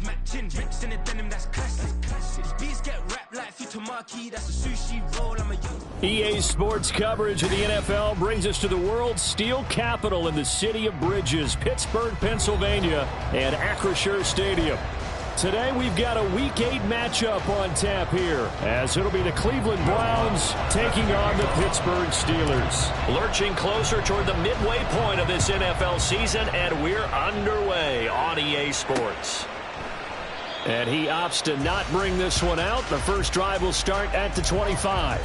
matching. Rips in a denim, that's classic. Beats get wrapped like Futamaki, that's a sushi roll. I'm a young. EA Sports coverage of the NFL brings us to the world's steel capital in the city of Bridges, Pittsburgh, Pennsylvania, and Acrisure Stadium. Today we've got a Week 8 matchup on tap here, as it'll be the Cleveland Browns taking on the Pittsburgh Steelers. Lurching closer toward the midway point of this NFL season, and we're underway on EA Sports. And he opts to not bring this one out. The first drive will start at the 25.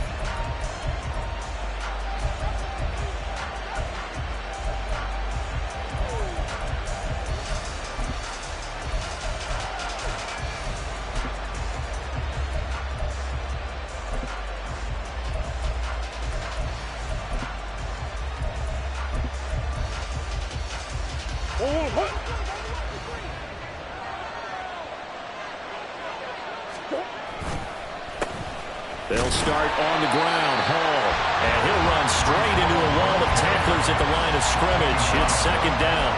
They'll start on the ground. Hall. And he'll run straight into a wall of tacklers at the line of scrimmage. It's second down.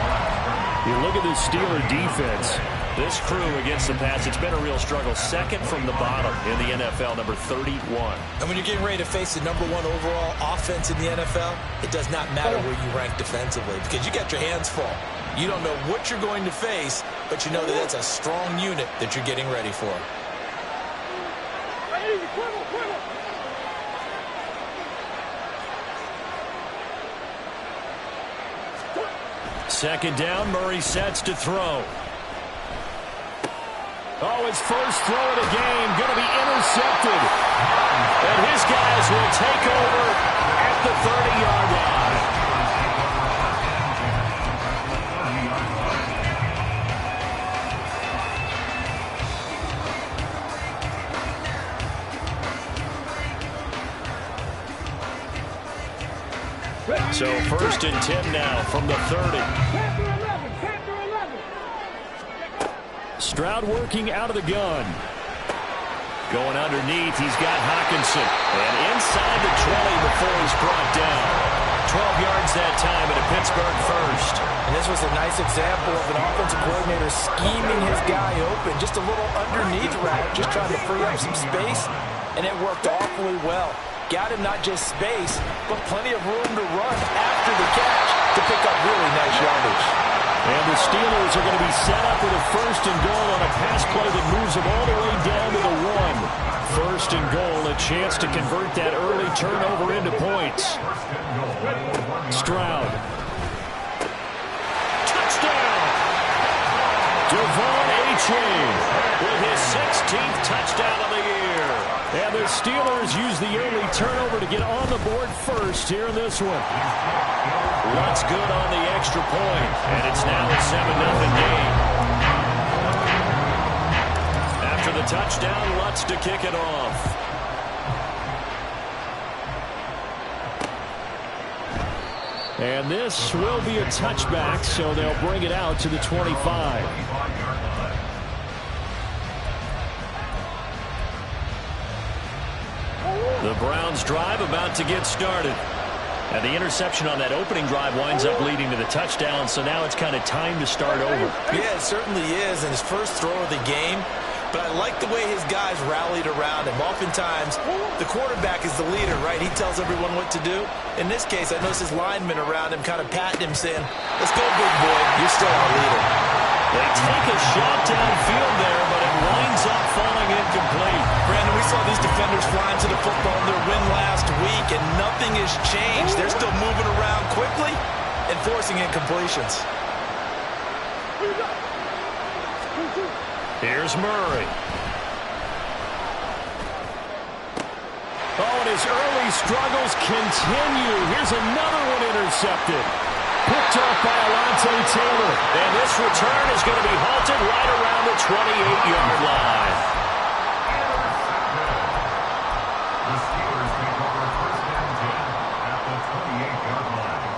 You look at this Steeler defense. This crew against the pass, it's been a real struggle. Second from the bottom in the NFL, number 31. And when you're getting ready to face the number 1 overall offense in the NFL, it does not matter where you rank defensively because you got your hands full. You don't know what you're going to face, but you know that it's a strong unit that you're getting ready for. Second down, Murray sets to throw. Oh, his first throw of the game going to be intercepted. And his guys will take over at the 30-yard line. So first and 10 now from the 30. Stroud working out of the gun. Going underneath, he's got Hawkinson. And inside the 20 before he's brought down. 12 yards that time at a Pittsburgh first. And this was a nice example of an offensive coordinator scheming his guy open. Just a little underneath route, just trying to free up some space. And it worked awfully well. Got him not just space, but plenty of room to run after the catch to pick up really nice yardage. And the Steelers are going to be set up with a first and goal on a pass play that moves them all the way down to the 1. First and goal, a chance to convert that early turnover into points. Stroud. Touchdown! Devon A-Chain with his 16th touchdown of the year. And the Steelers use the early turnover to get on the board first here in this one. Lutz good on the extra point, and it's now a 7-0 game. After the touchdown, Lutz to kick it off. And this will be a touchback, so they'll bring it out to the 25. The Browns drive about to get started. And the interception on that opening drive winds up leading to the touchdown, so now it's kind of time to start over. Yeah, it certainly is, and his first throw of the game. But I like the way his guys rallied around him. Oftentimes, the quarterback is the leader, right? He tells everyone what to do. In this case, I noticed his linemen around him kind of patting him, saying, "Let's go, big boy. You're still our leader." They take a shot downfield there, but it winds up falling incomplete. Brandon, we saw these defenders flying to the football in their win last week, and nothing has changed. They're still moving around quickly and forcing incompletions. Here's Murray. Oh, and his early struggles continue. Here's another one intercepted. Picked off by Alontae Taylor. And this return is going to be halted right around the 28-yard line. The Steelers take over first and 10 at the 28-yard line.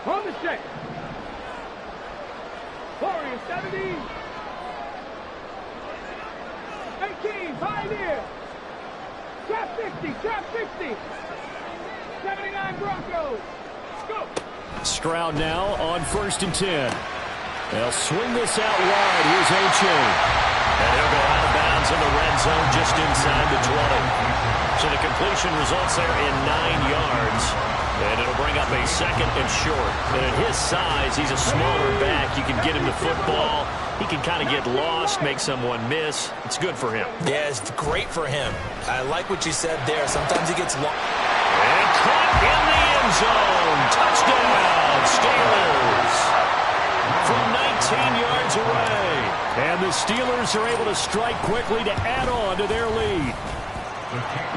On the check. Warriors 70. 19, Pioneer. Trap 60, trap 60. 79 Broncos. Go. Stroud now on 1st and 10. They'll swing this out wide. Here's A-Chain. And he'll go out of bounds in the red zone just inside the 20. So the completion results there in 9 yards. And it'll bring up a 2nd and short. And at his size, he's a smaller back. You can get him the football. He can kind of get lost, make someone miss. It's good for him. Yeah, it's great for him. I like what you said there. Sometimes he gets lost. And caught in the end zone. Touchdown, Steelers. From 19 yards away. And the Steelers are able to strike quickly to add on to their lead.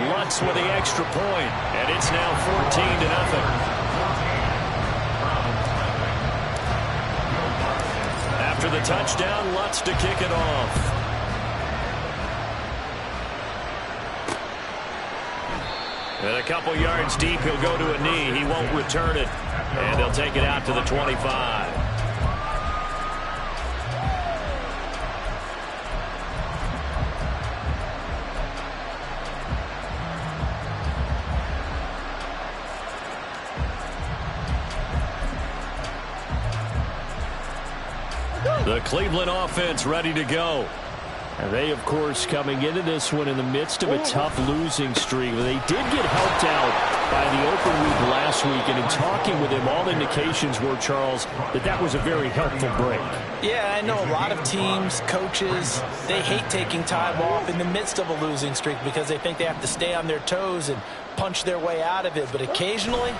Lutz with the extra point, and it's now 14-0. After the touchdown, Lutz to kick it off. And a couple yards deep, he'll go to a knee. He won't return it, and they'll take it out to the 25. The Cleveland offense ready to go. And they, of course, coming into this one in the midst of a tough losing streak. They did get helped out by the open week last week. And in talking with him, all indications were, Charles, that was a very helpful break. Yeah, I know a lot of teams, coaches, they hate taking time off in the midst of a losing streak because they think they have to stay on their toes and punch their way out of it. But occasionally,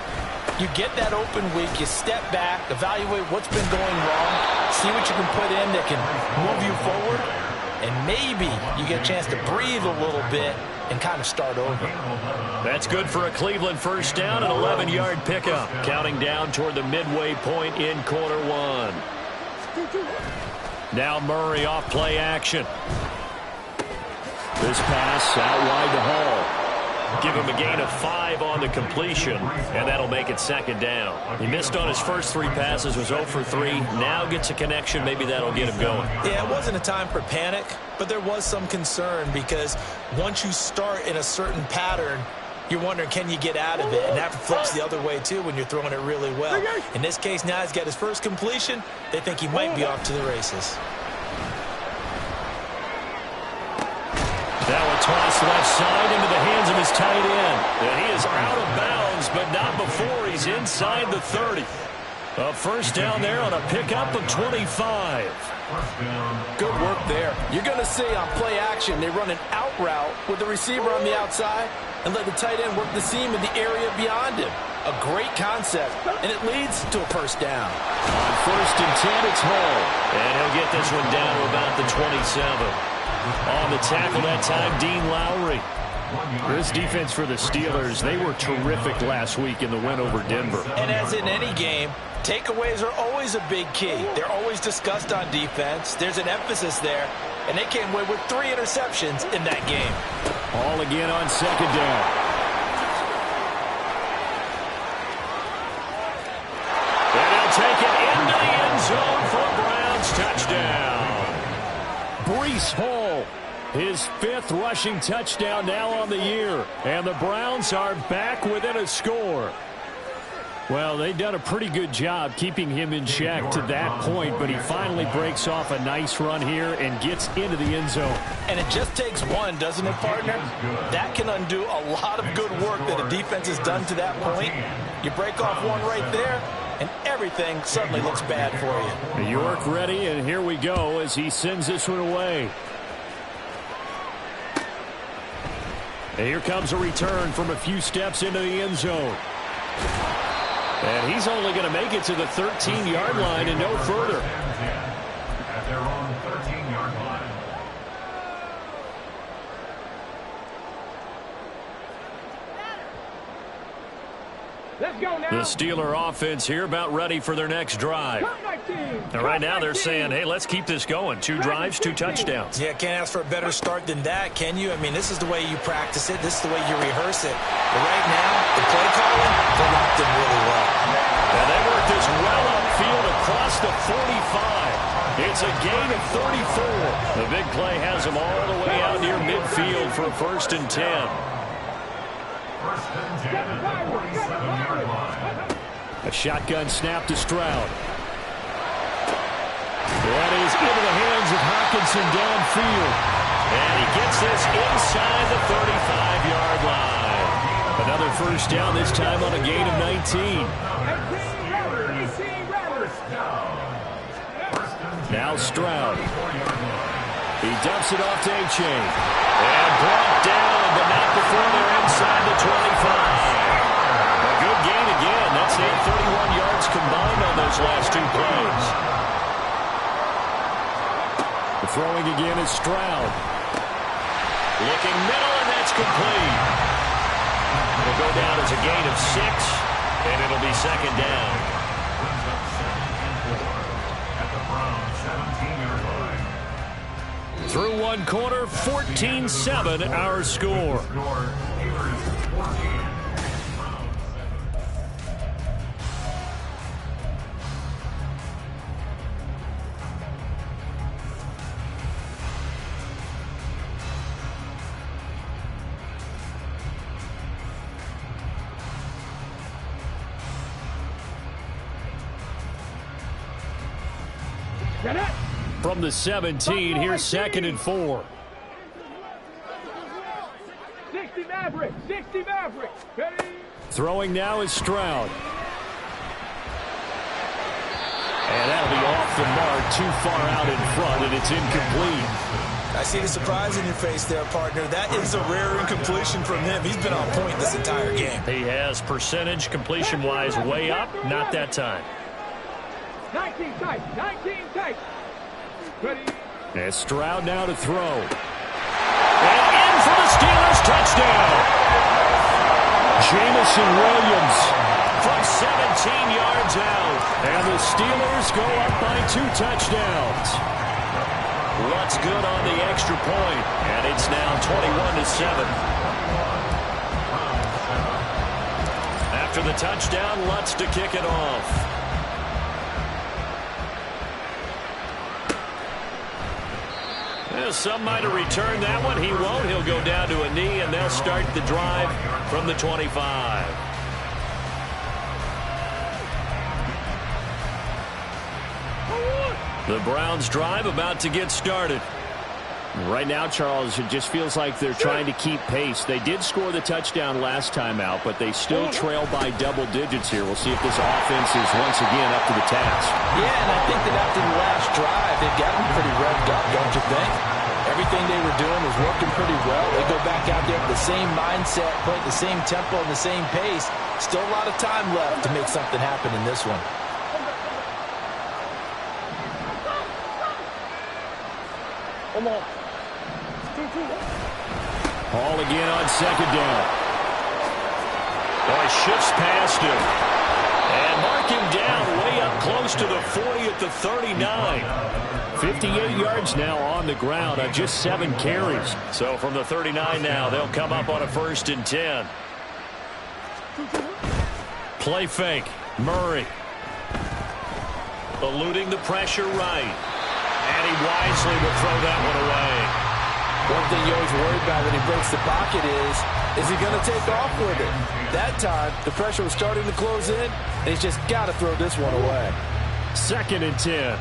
you get that open week, you step back, evaluate what's been going wrong, see what you can put in that can move you forward, and maybe you get a chance to breathe a little bit and kind of start over. That's good for a Cleveland first down, an 11-yard pickup. Counting down toward the midway point in quarter one. Now Murray off play action. This pass out wide to Hall. Give him a gain of 5 on the completion, and that'll make it 2nd down. He missed on his first 3 passes, was 0 for 3. Now gets a connection. Maybe that'll get him going. Yeah, it wasn't a time for panic, but there was some concern because once you start in a certain pattern, you're wondering, can you get out of it? And that flips the other way, too, when you're throwing it really well. In this case, now he's got his first completion. They think he might be off to the races. Now a toss left side into the hands of his tight end. And he is out of bounds, but not before he's inside the 30. A first down there on a pickup of 25. Good work there. You're going to see on play action, they run an out route with the receiver on the outside and let the tight end work the seam in the area beyond him. A great concept, and it leads to a first down. On 1st and 10, it's Hall. And he'll get this one down to about the 27. On the tackle that time, Dean Lowry. This defense for the Steelers, they were terrific last week in the win over Denver. And as in any game, takeaways are always a big key. They're always discussed on defense. There's an emphasis there, and they came away with 3 interceptions in that game. Hall again on 2nd down. And he'll take it into the end zone for a Browns touchdown. Breece Hall, his 5th rushing touchdown now on the year. And the Browns are back within a score. Well, they've done a pretty good job keeping him in check to that point, but he finally breaks off a nice run here and gets into the end zone. And it just takes one, doesn't it, partner? That can undo a lot of good work that a defense has done to that point. You break off one right there, and everything suddenly looks bad for you. York ready, and here we go as he sends this one away. And here comes a return from a few steps into the end zone. And he's only going to make it to the 13-yard line and no further. At their own 13-yard line. Let's go now. The Steeler offense here about ready for their next drive. And right now they're saying, hey, let's keep this going. 2 drives, 2 touchdowns. Yeah, can't ask for a better start than that, can you? I mean, this is the way you practice it. This is the way you rehearse it. But right now, the play calling, they're locked in really well. And they work this well upfield across the 45. It's a gain of 34. The big play has him all the way out near midfield for 1st and 10. 1st and 10 at the 47-yard line. A shotgun snap to Stroud. That is into the hands of Hockenson downfield. And he gets this inside the 35-yard line. Another 1st down, this time on a gain of 19. Now Stroud. He dumps it off to A-Chain. And brought down, but not before they're inside the 25. A good gain again. That's 31 yards combined on those last 2 plays. The throwing again is Stroud. Looking middle, and that's complete. It'll go down as a gain of 6, and it'll be 2nd down. Through one quarter, 14-7 our score. From the 17, here's 2nd and 4. 60 Maverick, 60 Maverick. Ready? Throwing now is Stroud. And that'll be off the mark, too far out in front, and it's incomplete. I see the surprise in your face there, partner. That is a rare incompletion from him. He's been on point this entire game. He has percentage completion-wise way up, not that time. 19 tight, 19 tight. Ready? And Stroud now to throw. And in for the Steelers, touchdown. Jamison Williams from 17 yards out. And the Steelers go up by 2 touchdowns. Lutz good on the extra point, and it's now 21-7. After the touchdown, Lutz to kick it off. Some might have returned that one. He won't. He'll go down to a knee, and they'll start the drive from the 25. The Browns drive about to get started. Right now, Charles, it just feels like they're trying to keep pace. They did score the touchdown last time out, but they still trail by double digits here. We'll see if this offense is once again up to the task. Yeah, and I think that after the last drive, they've gotten pretty revved up, don't you think? Everything they were doing was working pretty well. They go back out there with the same mindset, playing the same tempo and the same pace. Still a lot of time left to make something happen in this one. Come on. Hall again on 2nd down. Boy, shifts past him. And mark him down way up close to the 40 at the 39. 58 yards now on the ground on just 7 carries. So from the 39 now, they'll come up on a 1st and 10. Play fake. Murray. Eluding the pressure right. And he wisely will throw that one away. One thing you always worry about when he breaks the pocket is he going to take off with it? That time, the pressure was starting to close in, and he's just got to throw this one away. 2nd and 10.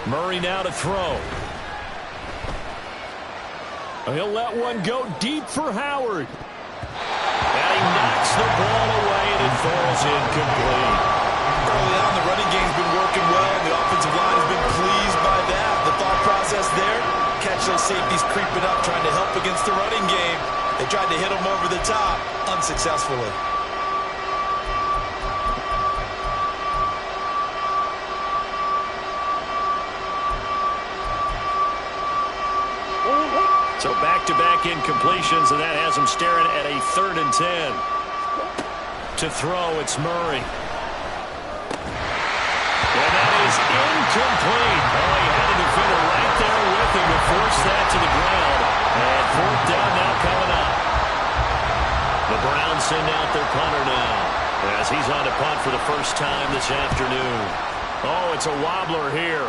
Murray now to throw. He'll let one go deep for Howard. And he knocks the ball away, and it falls incomplete. Early on, the running game's been working well, and the offensive line has been pleased by that. The thought process there, catch those safeties creeping up, trying to help against the running game. They tried to hit them over the top, unsuccessfully. So back-to-back incompletions, and that has him staring at a 3rd and 10. To throw, it's Murray. And that is incomplete. Oh, he had a defender right there with him to force that to the ground. And fourth down now coming up. The Browns send out their punter now, as he's on to punt for the first time this afternoon. Oh, it's a wobbler here.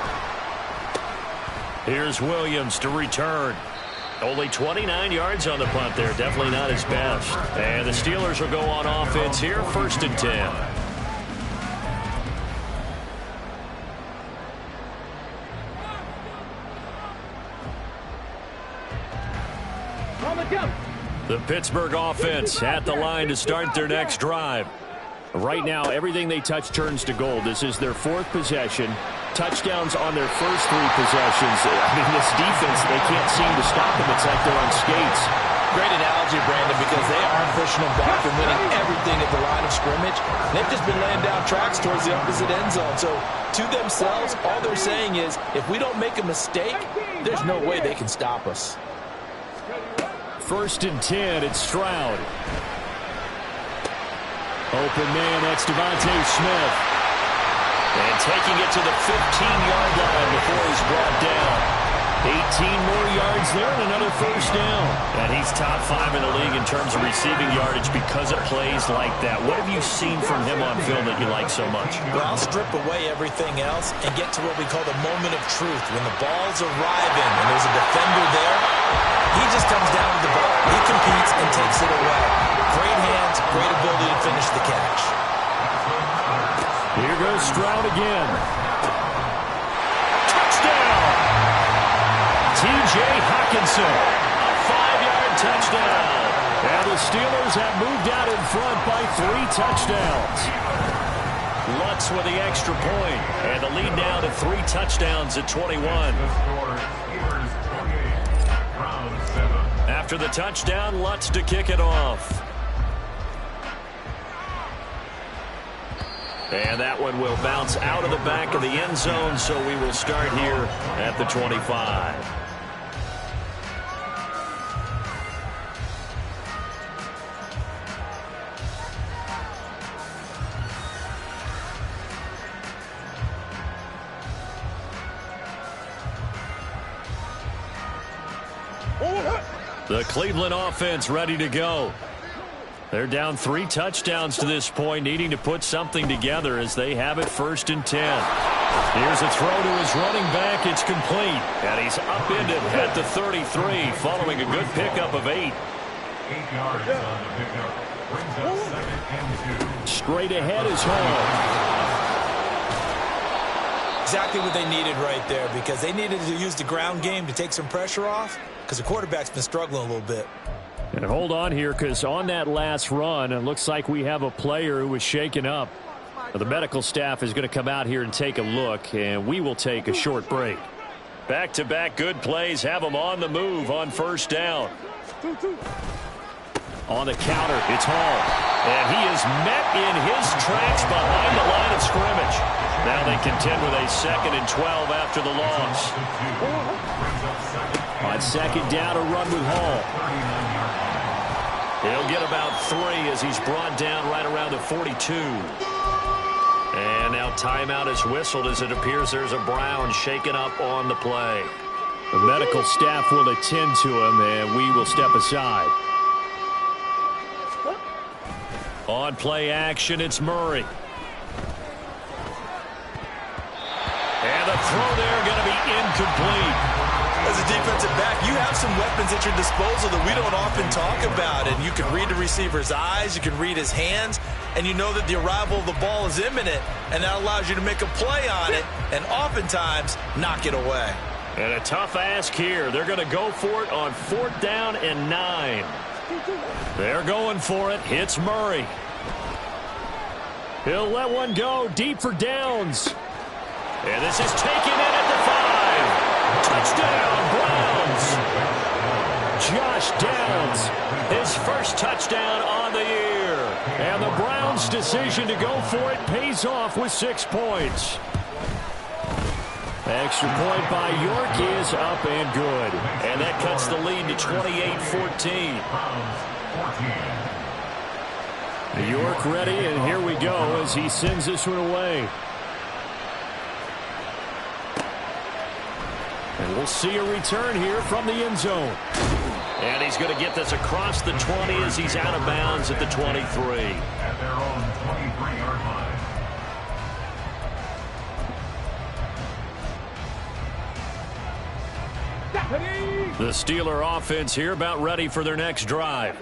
Here's Williams to return. Only 29 yards on the punt there. Definitely not his best. And the Steelers will go on offense here, 1st and 10. The Pittsburgh offense at the line to start their next drive. Right now, everything they touch turns to gold. This is their 4th possession. Touchdowns on their first 3 possessions. I mean, this defense, they can't seem to stop them. It's like they're on skates. Great analogy, Brandon, because they are pushing them back and winning everything at the line of scrimmage. They've just been laying down tracks towards the opposite end zone. So, to themselves, all they're saying is, if we don't make a mistake, there's no way they can stop us. 1st and 10, it's Stroud. Open man, that's Devontae Smith. And taking it to the 15-yard line before he's brought down. 18 more yards there and another first down. And he's top 5 in the league in terms of receiving yardage because of plays like that. What have you seen from him on film that you like so much? Well, I'll strip away everything else and get to what we call the moment of truth. When the ball's arriving and there's a defender there, he just comes down with the ball. He competes and takes it away. Great hands, great ability to finish the catch. Here goes Stroud again. Touchdown! T.J. Hockenson. A 5-yard touchdown. And the Steelers have moved out in front by 3 touchdowns. Lutz with the extra point. And the lead now to 3 touchdowns at 21. After the touchdown, Lutz to kick it off. And that one will bounce out of the back of the end zone, so we will start here at the 25. The Cleveland offense ready to go. They're down 3 touchdowns to this point, needing to put something together as they have it 1st and 10. Here's a throw to his running back. It's complete. And he's upended at the 33 following a good pickup of 8. 8 yards on the pickup. Brings up 2nd and 2. Straight ahead is Hall. Exactly what they needed right there, because they needed to use the ground game to take some pressure off, because the quarterback's been struggling a little bit. And hold on here, because on that last run, it looks like we have a player who was shaken up. The medical staff is going to come out here and take a look, and we will take a short break. Back-to-back good plays have them on the move on 1st down. On the counter, it's Hall. And he is met in his tracks behind the line of scrimmage. Now they contend with a 2nd and 12 after the loss. On 2nd down, a run with Hall. He'll get about 3 as he's brought down right around the 42. And now timeout is whistled as it appears there's a Brown shaken up on the play. The medical staff will attend to him, and we will step aside. On play action, it's Murray. And the throw there going to be incomplete. As a defensive back, you have some weapons at your disposal that we don't often talk about. And you can read the receiver's eyes, you can read his hands, and you know that the arrival of the ball is imminent, and that allows you to make a play on it and oftentimes knock it away. And a tough ask here. They're going to go for it on 4th down and 9. They're going for it. Hits Murray. He'll let one go deep for Downs. And this is taken in at the 5. Touchdown, Browns. Josh Downs, his first touchdown on the year. And the Browns' decision to go for it pays off with 6 points. Extra point by York is up and good. And that cuts the lead to 28-14. York ready, and here we go as he sends this one away. And We'll see a return here from the end zone. And he's going to get this across the 20 as he's out of bounds at the 23. At their own 23-yard line. The Steeler offense here about ready for their next drive.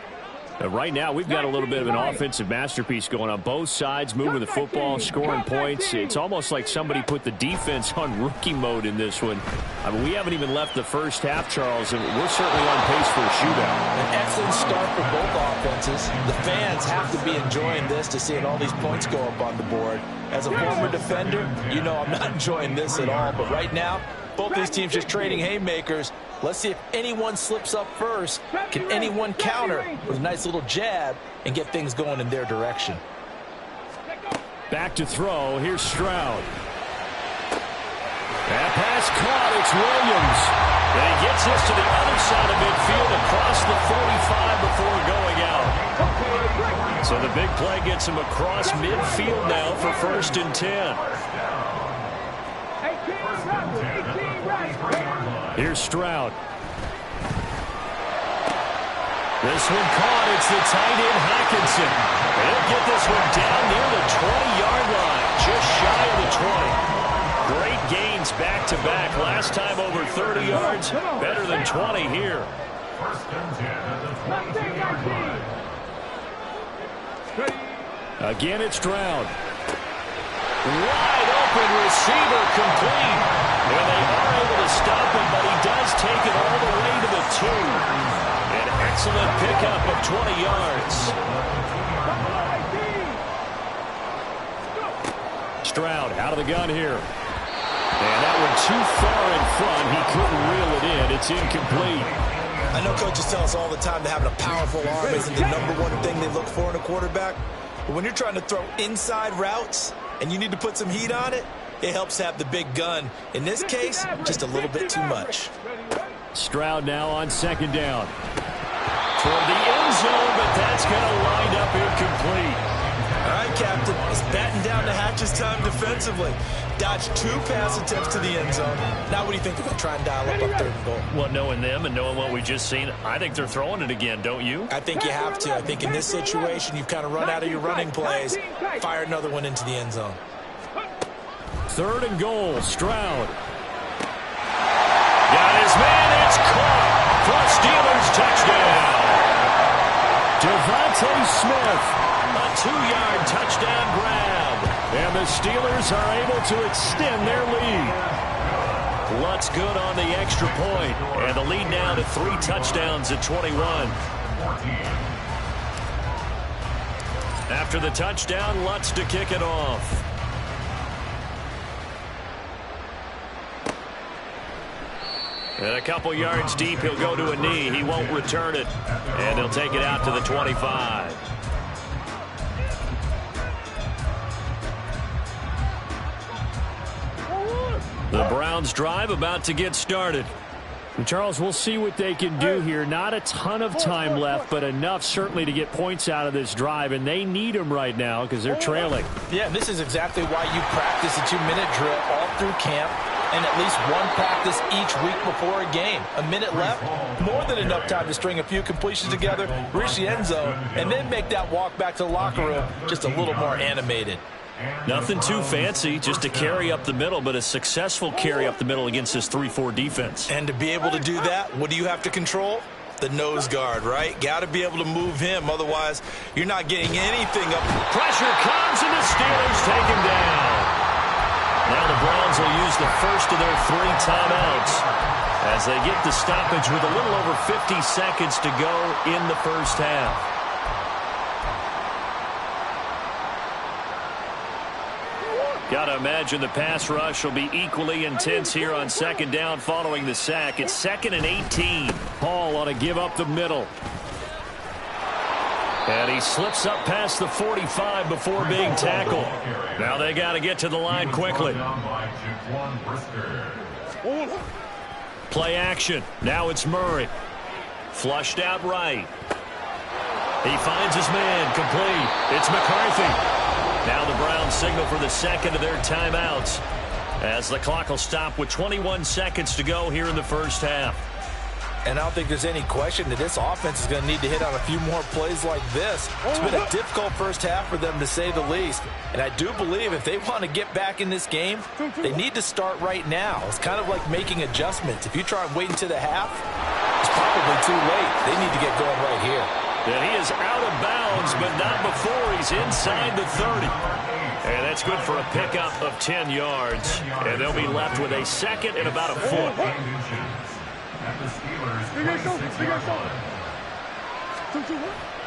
Right now, we've got a little bit of an offensive masterpiece going on both sides, moving the football, scoring points. It's almost like somebody put the defense on rookie mode in this one. I mean, we haven't even left the first half, Charles, and we're certainly on pace for a shootout. An excellent start for both offenses. The fans have to be enjoying this to seeing all these points go up on the board. As a former defender, you know I'm not enjoying this at all. But right now, both these teams just trading haymakers. Let's see if anyone slips up first. Can anyone counter with a nice little jab and get things going in their direction? Back to throw. Here's Stroud. That pass caught. It's Williams. And he gets this to the other side of midfield across the 45 before going out. So the big play gets him across midfield now for 1st and 10. Here's Stroud. This one caught. It's the tight end, Hockenson. They'll get this one down near the 20-yard line, just shy of the 20. Great gains back-to-back. Last time over 30 yards, better than 20 here. 1st and 10 at the 20-yard line. Again, it's Stroud. Wide open receiver, complete. And they are able to stop him, but he does take it all the way to the 2. An excellent pickup of 20 yards. Stroud out of the gun here. And that one too far in front. He couldn't reel it in. It's incomplete. I know coaches tell us all the time that having a powerful arm isn't the #1 thing they look for in a quarterback. But when you're trying to throw inside routes and you need to put some heat on it, it helps have the big gun. In this case, just a little bit too much. Stroud now on 2nd down. Toward the end zone, but that's going to wind up incomplete. All right, Captain. It's batten down the hatches time defensively. Dodged 2 pass attempts to the end zone. Now what do you think they're going to try and dial up on 3rd and goal? Well, knowing them and knowing what we just seen, I think they're throwing it again, don't you? I think you have to. I think in this situation, you've kind of run out of your running plays. Fire another one into the end zone. 3rd and goal, Stroud. Got his man, it's caught for a Steelers touchdown. Devontae Smith, a 2-yard touchdown grab. And the Steelers are able to extend their lead. Lutz good on the extra point. And the lead now to 3 touchdowns at 21. After the touchdown, Lutz to kick it off. And a couple yards deep, he'll go to a knee. He won't return it. And he'll take it out to the 25. The Browns drive about to get started. And Charles, we'll see what they can do here. Not a ton of time left, but enough certainly to get points out of this drive. And they need them right now because they're trailing. Yeah, this is exactly why you practice a 2-minute drill all through camp. And at least 1 practice each week before a game. A minute left, more than enough time to string a few completions together, reach the end zone, and then make that walk back to the locker room just a little more animated. Nothing too fancy, just a carry up the middle, but a successful carry up the middle against this 3-4 defense. And to be able to do that, what do you have to control? The nose guard, right? Got to be able to move him, otherwise you're not getting anything up. Pressure comes, and the Steelers take him down. Now the Browns will use the first of their 3 timeouts as they get the stoppage with a little over 50 seconds to go in the first half. Got to imagine the pass rush will be equally intense here on 2nd down following the sack. It's 2nd and 18. Paul ought to give up the middle. And he slips up past the 45 before being tackled. Now they got to get to the line quickly. Play action. Now it's Murray. Flushed out right. He finds his man. Complete. It's McCarthy. Now the Browns signal for the 2nd of their timeouts. as the clock will stop with 21 seconds to go here in the first half. And I don't think there's any question that this offense is going to need to hit on a few more plays like this. It's been a difficult first half for them, to say the least. And I do believe if they want to get back in this game, they need to start right now. It's kind of like making adjustments. If you try and wait until the half, it's probably too late. They need to get going right here. And he is out of bounds, but not before he's inside the 30. And that's good for a pickup of 10 yards. And they'll be left with a second and about a foot.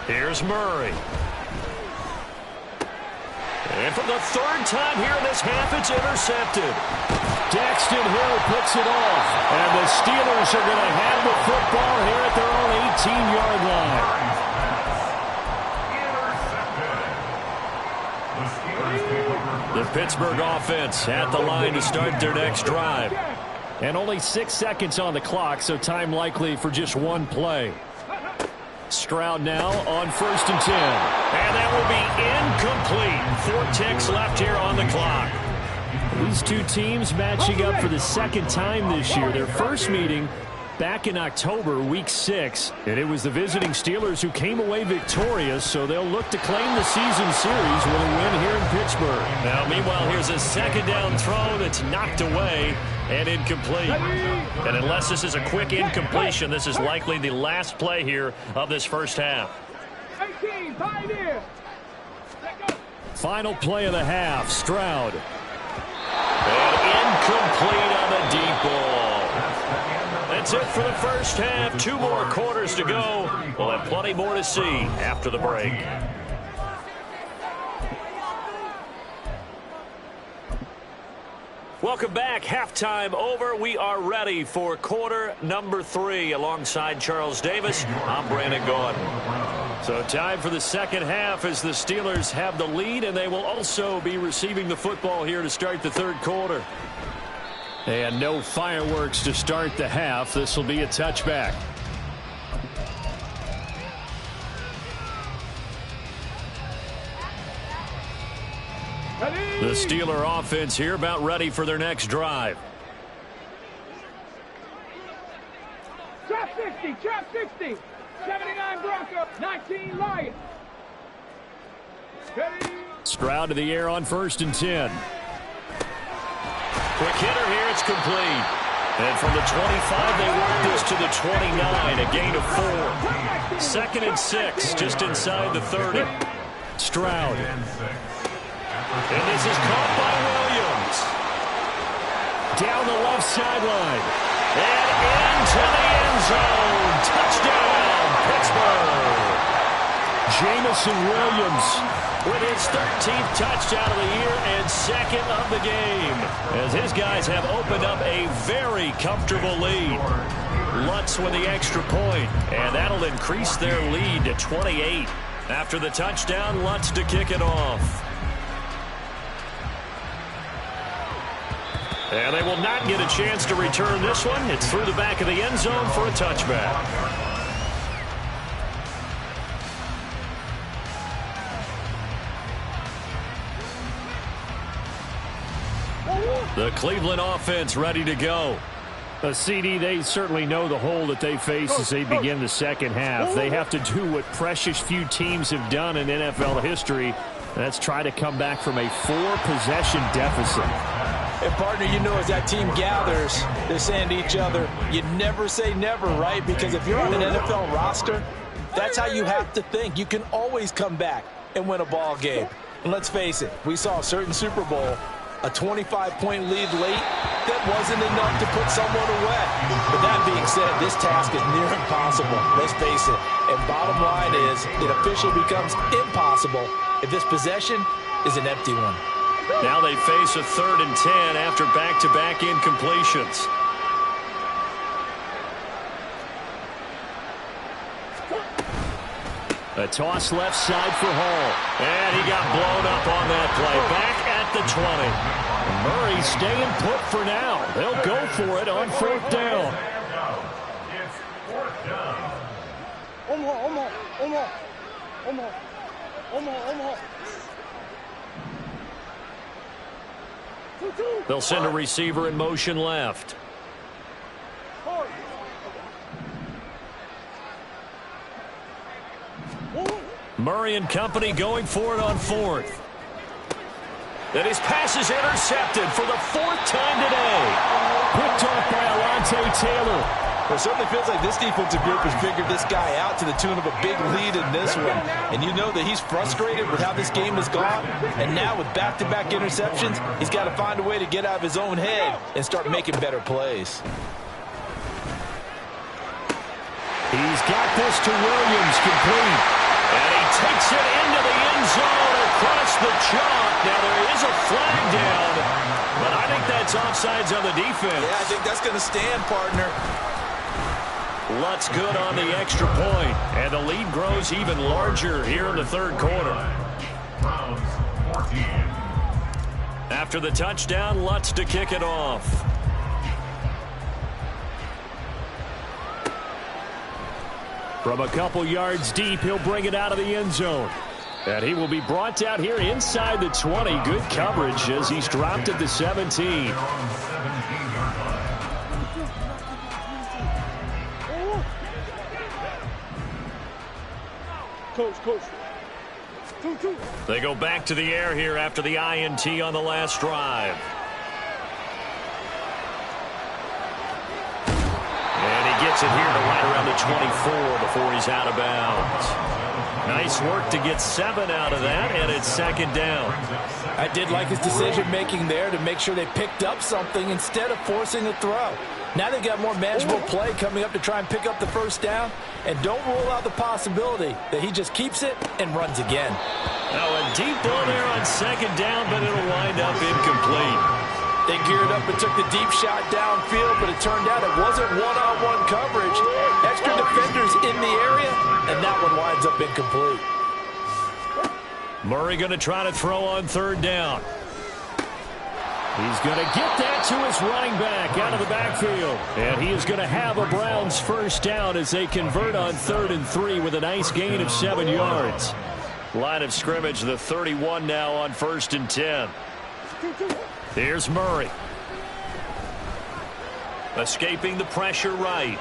Here's Murray. And for the third time here in this half, it's intercepted. Daxton Hill picks it off. And the Steelers are going to have the football here at their own 18-yard line. The Pittsburgh offense at the line to start their next drive. And only 6 seconds on the clock, so time likely for just one play. Stroud now on 1st and 10. And that will be incomplete. 4 ticks left here on the clock. These two teams matching up for the second time this year. Their first meeting back in October, week 6. And it was the visiting Steelers who came away victorious, so they'll look to claim the season series with a win here in Pittsburgh. Now, meanwhile, here's a second down throw that's knocked away and incomplete. And unless this is a quick incompletion, this is likely the last play here of this first half. 18, Pioneer. Final play of the half, Stroud. And incomplete on the deep ball. That's it for the first half. 2 more quarters to go. We'll have plenty more to see after the break. Welcome back. Halftime over. We are ready for quarter number 3. Alongside Charles Davis, I'm Brandon Gordon. So time for the second half as the Steelers have the lead, and they will also be receiving the football here to start the third quarter. And no fireworks to start the half. This will be a touchback. The Steeler offense here about ready for their next drive. Trap 60, trap 60. 79 Broncos, 19 Lions. Stroud to the air on 1st and 10. Quick hitter here, it's complete. And from the 25, they work this to the 29, a gain of 4. 2nd and 6, just inside the 30. Stroud. And this is caught by Williams. Down the left sideline. And into the end zone. Touchdown, Pittsburgh. Jamison Williams with his 13th touchdown of the year and 2nd of the game, as his guys have opened up a very comfortable lead. Lutz with the extra point, and that'll increase their lead to 28. After the touchdown, Lutz to kick it off. And they will not get a chance to return this one. It's through the back of the end zone for a touchback. The Cleveland offense ready to go. CD, they certainly know the hole that they face as they begin the second half. They have to do what precious few teams have done in NFL history. That's try to come back from a 4-possession deficit. And, partner, you know, as that team gathers, they're saying to each other, you never say never, right? Because if you're on an NFL roster, that's how you have to think. You can always come back and win a ball game. And let's face it, we saw a certain Super Bowl, a 25-point lead late, that wasn't enough to put someone away. But that being said, this task is near impossible. Let's face it. And bottom line is, it officially becomes impossible if this possession is an empty one. Now they face a 3rd and 10 after back-to-back incompletions. A toss left side for Hall. And he got blown up on that play. Back at the 20. Murray staying put for now. They'll go for it on 4th down. It's 4th down. They'll send a receiver in motion left. Murray and company going for it on fourth. And his pass is intercepted for the fourth time today. Picked off by Alontae Taylor. It certainly feels like this defensive group has figured this guy out to the tune of a big lead in this one. And you know that he's frustrated with how this game has gone. And now with back-to-back interceptions, he's got to find a way to get out of his own head and start making better plays. He's got this to Williams, complete. And he takes it into the end zone across the chalk. Now there is a flag down, but I think that's offsides on the defense. Yeah, I think that's going to stand, partner. Lutz good on the extra point, and the lead grows even larger here in the third quarter. Browns 14. After the touchdown, Lutz to kick it off. From a couple yards deep, he'll bring it out of the end zone. And he will be brought down here inside the 20. Good coverage as he's dropped at the 17. Coach. They go back to the air here after the INT on the last drive. And he gets it here to right around the 24 before he's out of bounds. Nice work to get 7 out of that, and it's second down. I did like his decision-making there to make sure they picked up something instead of forcing a throw. Now they've got more manageable play coming up to try and pick up the first down, and don't rule out the possibility that he just keeps it and runs again. Now a deep ball there on second down, but it'll wind up incomplete. They geared up and took the deep shot downfield, but it turned out it wasn't one-on-one coverage. Extra defenders in the area, and that one winds up incomplete. Murray going to try to throw on third down. He's going to get that to his running back out of the backfield. And he is going to have a Browns first down as they convert on 3rd and 3 with a nice gain of 7 yards. Line of scrimmage, the 31 now on 1st and 10. Here's Murray. Escaping the pressure right.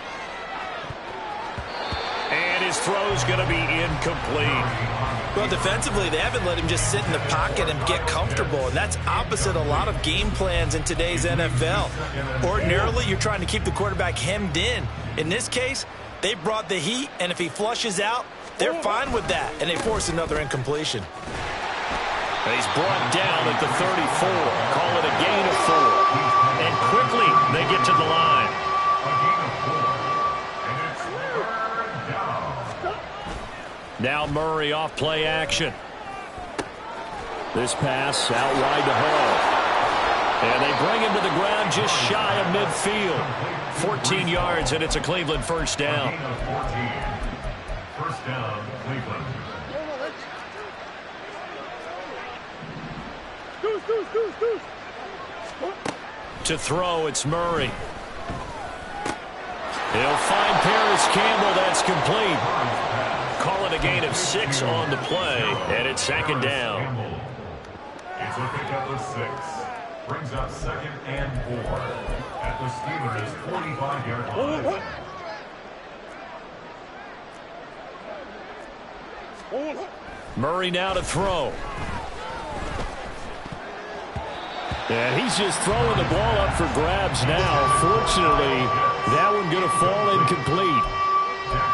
And his throw's going to be incomplete. Well, defensively, they haven't let him just sit in the pocket and get comfortable, and that's opposite a lot of game plans in today's NFL. Ordinarily, you're trying to keep the quarterback hemmed in. In this case, they brought the heat, and if he flushes out, they're fine with that, and they force another incompletion. He's brought down at the 34. Call it a gain of 4. And quickly, they get to the line. Now Murray off play action. This pass out wide to Hall. And they bring him to the ground just shy of midfield. 14 yards, and it's a Cleveland first down. First down, Cleveland. To throw, it's Murray. He'll find Paris Campbell. That's complete. Call it a gain of 6 on the play, and it's second down. It's a pickup of 6. Brings up 2nd and 4 at the Steelers' 45-yard line. Murray now to throw. And he's just throwing the ball up for grabs now. Fortunately, that one going to fall incomplete.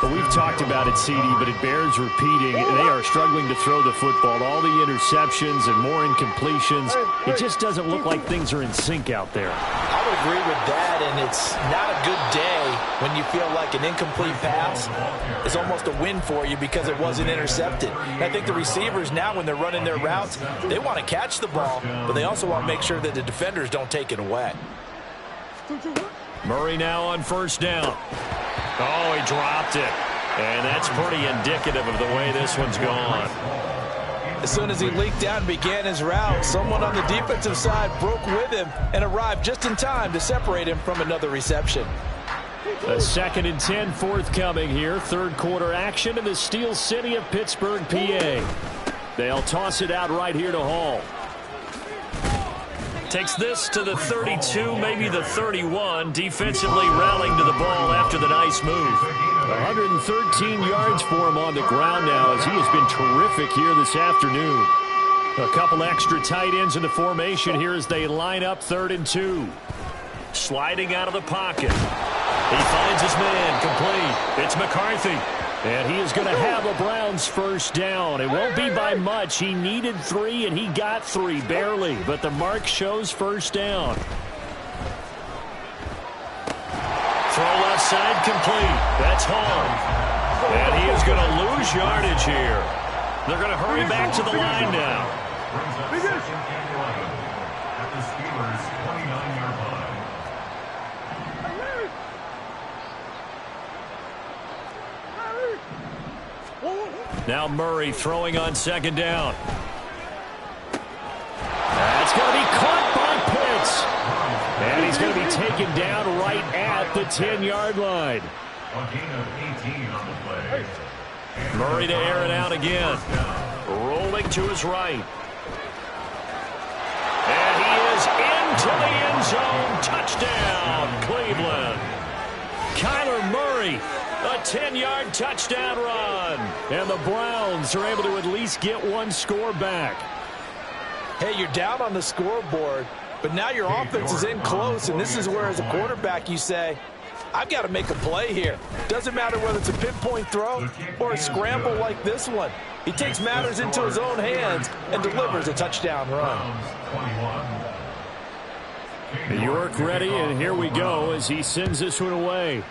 But we've talked about it, CD, but it bears repeating. They are struggling to throw the football. All the interceptions and more incompletions. It just doesn't look like things are in sync out there. I would agree with that, and it's not a good day when you feel like an incomplete pass is almost a win for you because it wasn't intercepted. And I think the receivers now, when they're running their routes, they want to catch the ball, but they also want to make sure that the defenders don't take it away. Murray now on first down. Oh, he dropped it. And that's pretty indicative of the way this one's gone. As soon as he leaked out and began his route, someone on the defensive side broke with him and arrived just in time to separate him from another reception. A 2nd and 10 forthcoming here. Third quarter action in the Steel City of Pittsburgh, PA. They'll toss it out right here to Hall. Takes this to the 32, maybe the 31. Defensively rallying to the ball after the nice move. 113 yards for him on the ground now as he has been terrific here this afternoon. A couple extra tight ends in the formation here as they line up 3rd and 2. Sliding out of the pocket. He finds his man complete. It's McCarthy. And he is going to have a Browns first down. It won't be by much. He needed 3, and he got 3, barely. But the mark shows first down. Throw left side complete. That's home. And he is going to lose yardage here. They're going to hurry back to the line now. Brings up 2nd and 11 at the Steelers' 29-yard line. Now Murray throwing on 2nd down. That's going to be caught by Pitts. And he's going to be taken down right at the 10-yard line. A gain of 18 on the play. Murray to air it out again. Rolling to his right. And he is into the end zone. Touchdown, Cleveland. Kyler Murray. A 10-yard touchdown run. And the Browns are able to at least get one score back. Hey, you're down on the scoreboard, but now your offense is in close, and this is where, as a quarterback, you say, I've got to make a play here. Doesn't matter whether it's a pinpoint throw or a scramble like this one. He takes matters into his own hands and delivers a touchdown run. York ready, and here we go as he sends this one away.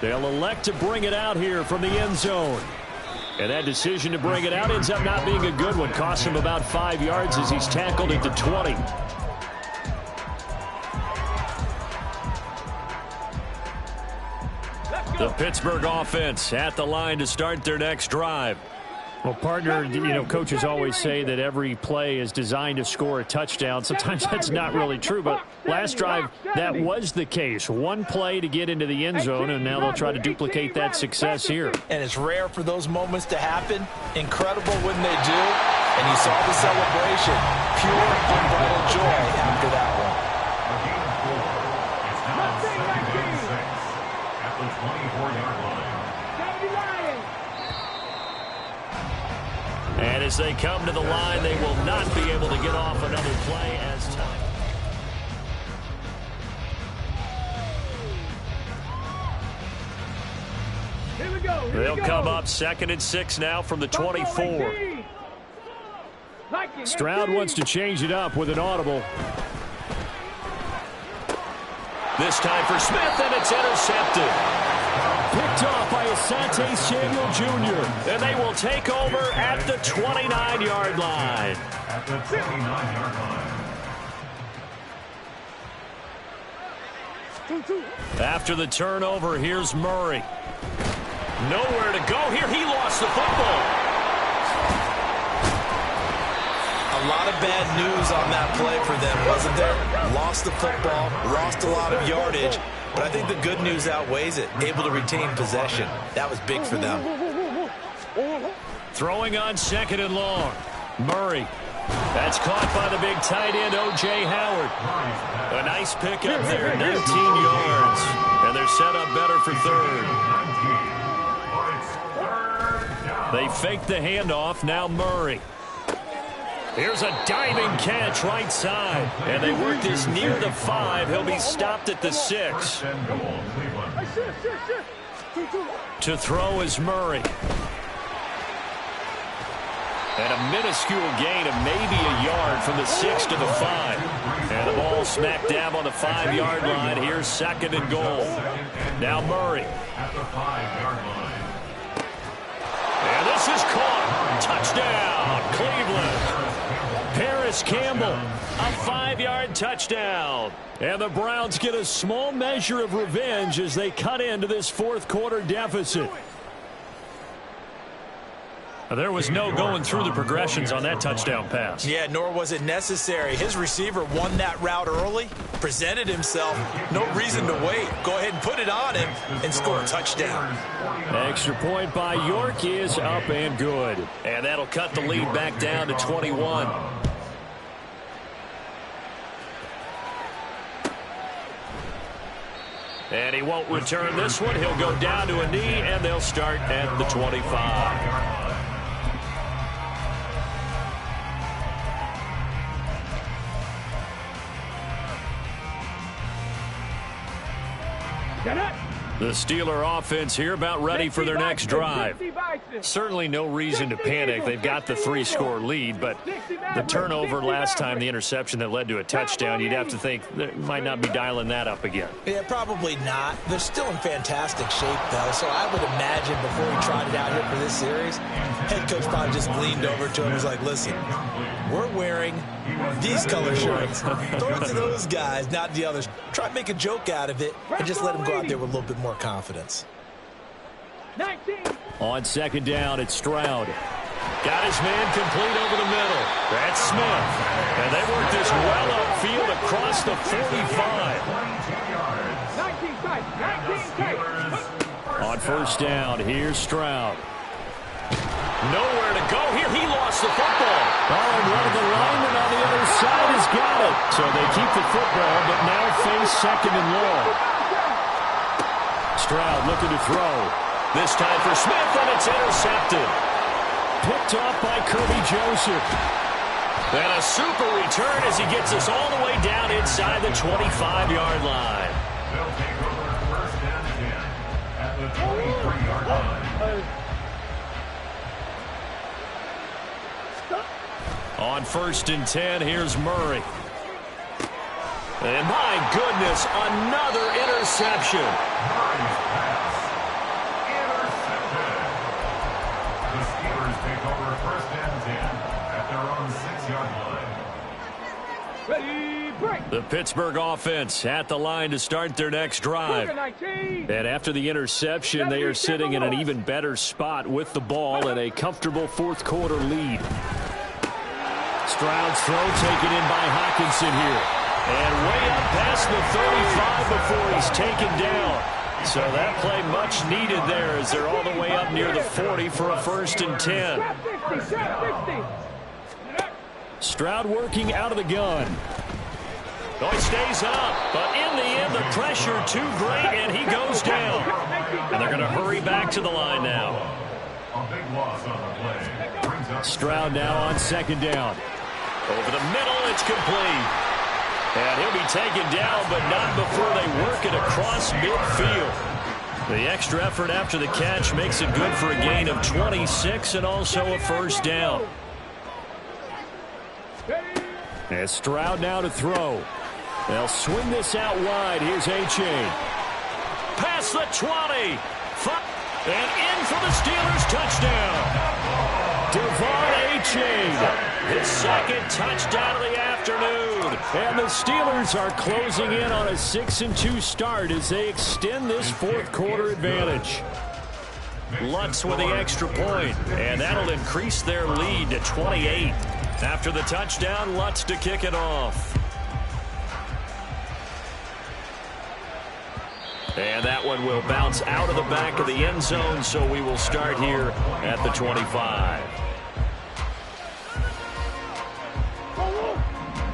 They'll elect to bring it out here from the end zone. And that decision to bring it out ends up not being a good one. Costs him about 5 yards as he's tackled at the 20. The Pittsburgh offense at the line to start their next drive. Well, partner, coaches always say that every play is designed to score a touchdown. Sometimes that's not really true, but last drive, that was the case. One play to get into the end zone, and now they'll try to duplicate that success here. And it's rare for those moments to happen. Incredible when they do. And you saw the celebration. Pure, unbridled joy after that one. A gain of 4. It's now 2nd and 6 at the 24-yard line. And as they come to the line, they will not be able to get off another play as time. Here we go. They'll come up 2nd and 6 now from the 24. Stroud wants to change it up with an audible. This time for Smith, and it's intercepted. Picked off by Asante Samuel Jr. And they will take over at the 29-yard line. At the 29-yard line. After the turnover, here's Murray. Nowhere to go here. He lost the football. A lot of bad news on that play for them, wasn't there? Lost the football, lost a lot of yardage. But I think the good news outweighs it. Able to retain possession. That was big for them. Throwing on 2nd and long. Murray. That's caught by the big tight end, O.J. Howard. A nice pickup there, 19 yards. And they're set up better for 3rd. They fake the handoff. Now Murray. Here's a diving catch right side. And they work this near the 5. He'll be stopped at the 6. To throw is Murray. And a minuscule gain of maybe a yard from the 6 to the 5. And the ball smack dab on the 5-yard line. Here's 2nd and goal. Now Murray. At the 5-yard line. And this is caught. Touchdown, Cleveland. Paris Campbell, a 5-yard touchdown. And the Browns get a small measure of revenge as they cut into this 4th quarter deficit. There was no going through the progressions on that touchdown pass. Yeah, nor was it necessary. His receiver won that route early, presented himself. No reason to wait. Go ahead and put it on him and score a touchdown. Extra point by York is up and good. And that'll cut the lead back down to 21. And he won't return this one. He'll go down to a knee, and they'll start at the 25. Get it. The Steeler offense here about ready for their next drive. Certainly no reason to panic. They've got the 3-score lead, but the turnover last time, the interception that led to a touchdown, you'd have to think they might not be dialing that up again. Yeah, probably not. They're still in fantastic shape, though, so I would imagine before he tried it out here for this series, head coach probably just leaned over to him and was like, listen, we're wearing these color shirts. Throw it to those guys, not the others. Try to make a joke out of it and just let them go out there with a little bit more confidence. 19. On second down, it's Stroud. Got his man complete over the middle. That's Smith. And they work this well upfield across the 45. 19 tight. On first down, here's Stroud. Nowhere to go here. He lost the football. Oh, and one of the linemen on the other side has got it. So they keep the football, but now face second and long. Stroud looking to throw. This time for Smith, and it's intercepted. Picked off by Kirby Joseph. And a super return as he gets us all the way down inside the 25-yard line. They'll take over first and 10 at the 23-yard line. On first and 10, here's Murray. And my goodness, another interception. Murray's pass. Intercepted. The Steelers take over first and 10 at their own 6-yard line. Ready, break. The Pittsburgh offense at the line to start their next drive. 19. And after the interception, they are sitting in an even better spot with the ball and a comfortable fourth-quarter lead. Stroud's throw taken in by Hockenson here. And way up past the 35 before he's taken down. So that play much needed there as they're all the way up near the 40 for a first and 10. Stroud working out of the gun. Oh, he stays up, but in the end, the pressure too great, and he goes down. And they're going to hurry back to the line now. A big loss on the play. Brings up Stroud now on second down. Over the middle, it's complete. And he'll be taken down, but not before they work it across midfield. The extra effort after the catch makes it good for a gain of 26 and also a first down. As Stroud now to throw. They'll swing this out wide. Here's A-Chain. Past the 20. And in for the Steelers touchdown. Devon A-Chain. His second touchdown of the afternoon. And the Steelers are closing in on a 6-2 start as they extend this fourth-quarter advantage. Lutz with the extra point, and that'll increase their lead to 28. After the touchdown, Lutz to kick it off. And that one will bounce out of the back of the end zone, so we will start here at the 25.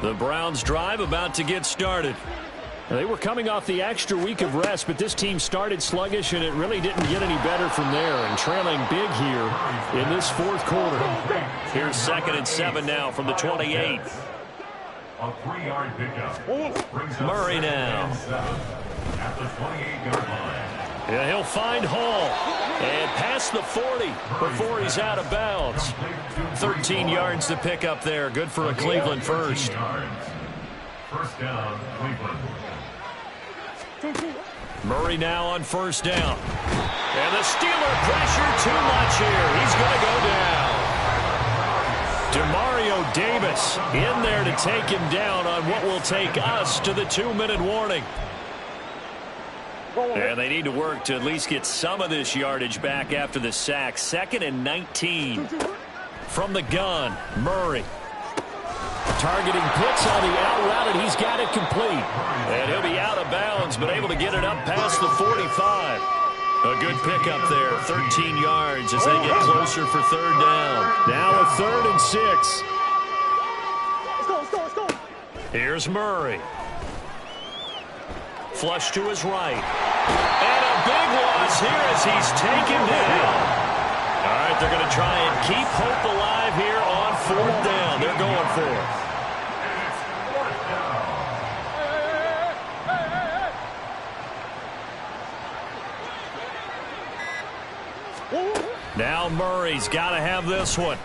The Browns drive about to get started. They were coming off the extra week of rest, but this team started sluggish, and it really didn't get any better from there. And trailing big here in this fourth quarter. Here's 2nd and 7 now from the 28. a 3-yard pickup. Murray now. At the 28-yard line. Yeah, he'll find Hall. And past the 40 before he's out of bounds. 13 yards to pick up there. Good for a Cleveland first. First down, Cleveland. Murray now on first down. And the Steeler pressure too much here. He's going to go down. Demario Davis in there to take him down on what will take us to the 2-minute warning. And they need to work to at least get some of this yardage back after the sack. 2nd and 19. From the gun, Murray. Targeting Pitts on the out route, and he's got it complete. And he'll be out of bounds, but able to get it up past the 45. A good pickup there, 13 yards as they get closer for 3rd down. Now a 3rd and 6. Here's Murray. Flush to his right. And a big loss here as he's taken down. All right, they're going to try and keep hope alive here on 4th down. They're going for it. Now Murray's got to have this one.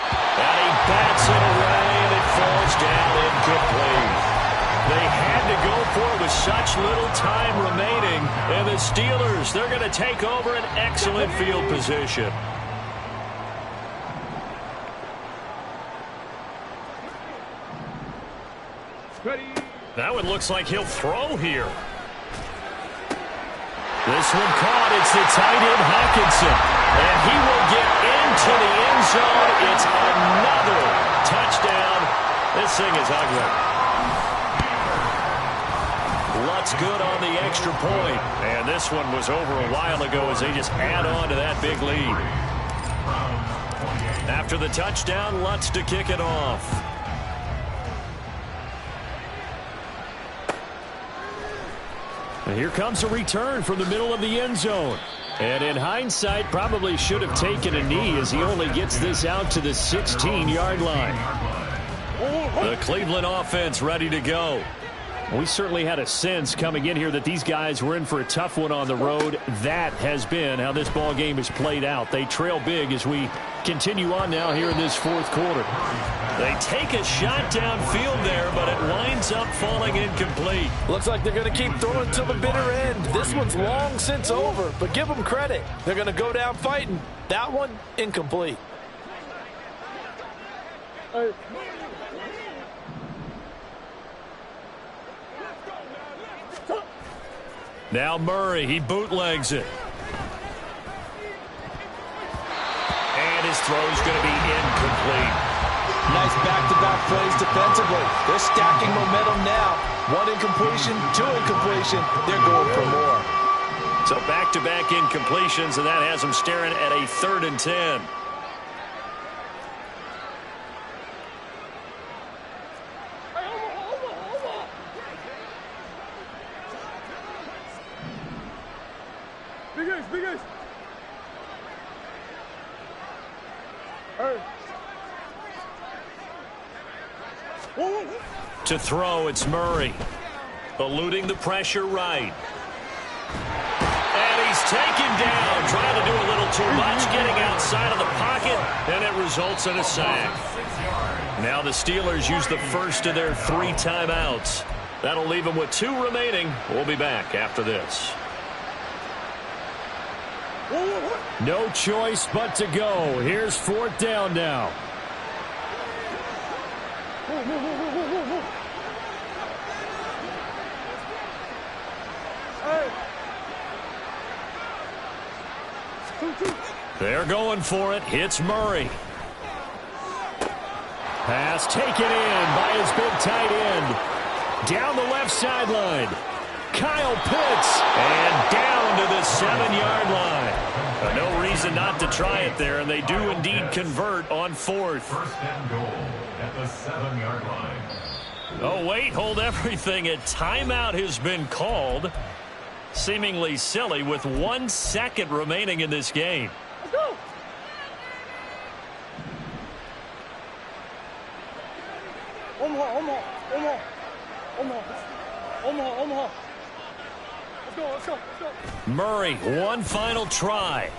And he bats it away, and it falls down incomplete. They had to go for it with such little time remaining. And the Steelers, they're going to take over an excellent field position. Now it looks like he'll throw here. This one caught. It's the tight end, Hawkinson. And he will get into the end zone. It's another touchdown. This thing is ugly. Lutz good on the extra point. And this one was over a while ago as they just add on to that big lead. After the touchdown, Lutz to kick it off. And here comes a return from the middle of the end zone. And in hindsight, probably should have taken a knee as he only gets this out to the 16-yard line. The Cleveland offense ready to go. We certainly had a sense coming in here that these guys were in for a tough one on the road. That has been how this ball game has played out. They trail big as we continue on now here in this 4th quarter. They take a shot downfield there, but it winds up falling incomplete. Looks like they're going to keep throwing till the bitter end. This one's long since over, but give them credit. They're going to go down fighting. That one, incomplete. Now Murray, he bootlegs it. And his throw's going to be incomplete. Nice back-to-back plays defensively. They're stacking momentum now. 1 incompletion, 2 incompletion. They're going for more. So back-to-back incompletions, and that has them staring at a 3rd and 10. Big ace. To throw, it's Murray. Eluding the pressure right. And he's taken down, trying to do a little too much, getting outside of the pocket, and it results in a sack. Now the Steelers use the first of their 3 timeouts. That'll leave them with 2 remaining. We'll be back after this. No choice but to go. Here's 4th down now. They're going for it. Hits Murray. Pass taken in by his big tight end. Down the left sideline. Kyle Pitts. And down to the 7-yard line. No reason not to try it there, and they do indeed convert on 4th. 1st and goal at the 7-yard line. Oh, wait, hold everything. A timeout has been called. Seemingly silly with 1 second remaining in this game. Let's go. Omaha. Let's go. Murray, one final try.